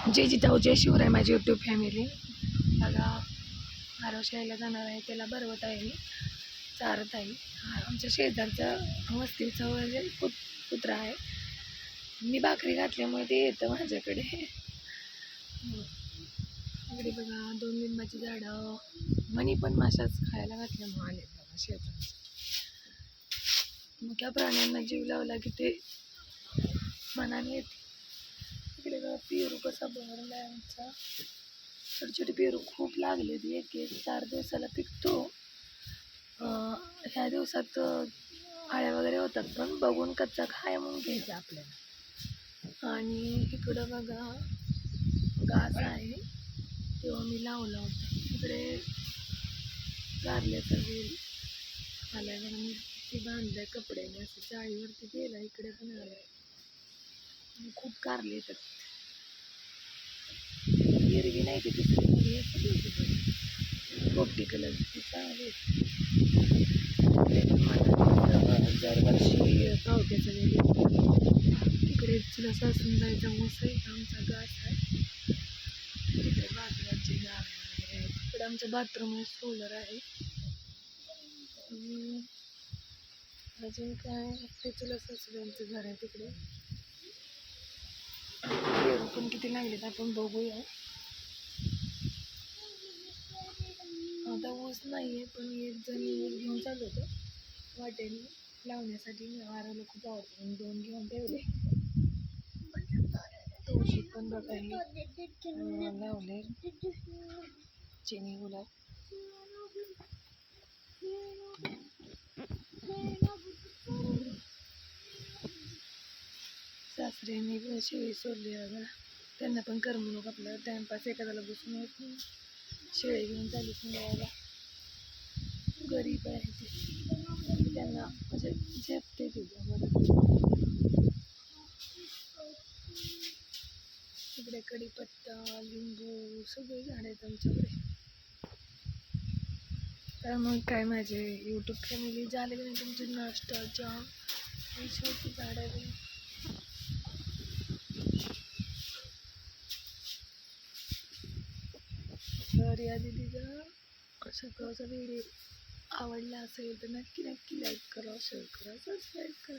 जय जिताऊ जय शिवराय माझी YouTube family. बघा आरोश यायला जाणार आहे, त्याला बरवत आहे मी, चारत आहे. आमच्या शेजारचं वस्तीचं म्हणजे कुत्रा आहे. मी भाकरी घातल्यामुळे ते येतं माझ्याकडे. इकडे बघा 2 लिंबाची झाडं, मनी पण माशाच खायला घातल्यामुळे आले बघा शेजारचं. मोठ्या प्राण्यांना जीव लावला की ते मनाने येते. इकडे बघा पेरू कसा बहरला आहे आमचा. छोटे छोटे पेरू खूप लागले, एक 4 दिवसाला पिकतो. ह्या दिवसात आळ्या वगैरे होतात, पण बघून कच्चा खाय म्हणून घ्यायचा आपल्याला. आणि इकडं बघा घास आहे, तेव्हा मी लावला होता. इकडे कारल्याचा वेल आलाय बघा, मी ते बांधलाय कपड्याने असं चाळीवरती गेला. इकडे पण आलाय, खूप कारले येतात. हिरवी नाही ती दुसरी असते पोपटी कलरची, चांगली. दरवर्षी पावट्याचा वेल तिकडे तुला सासून जायचा ऊस आहे, आमचा घास आहे. तिकडे बाजूची गाव वगैरे आहे. तिकडे आमचं बाथरूम सोलर आहे. अजून काय ते तुला सासूबाईंचं घर आहे तिकडे. पेरू पण किती लागलेत आपण बघूया. आता ऊस नाही आहे, पण एक जण ऊस घेऊन चालू होतं वाटेने लावण्यासाठी. आराला खूप आवडतं म्हणून 2 घेऊन ठेवले. तुळशी पण बघायला लावले, चिनी गुलाब. सासऱ्यांनी पण शेळी सोडली बघा, त्यांना पण करमणूक आपला टाइमपास एखाद्याला बसून होत नाही. शेळी घेऊन चालू संध्याला. गरीब आहे ते, त्यांना म्हणजे झेपते तुझ्यावर. इकडे कढीपत्ता, लिंबू सगळे झाड आहेत आमच्याकडे. तर मग काय माझे यूट्यूब फॅमिली झाले की नाही तुमचे नाश्ताच्या छोटी झाडं आहे. तर या दीदीचा सकाळचा व्हिडिओ आवडला असेल तर नक्की लाईक करा, शेअर करा, सबस्क्राईब करा.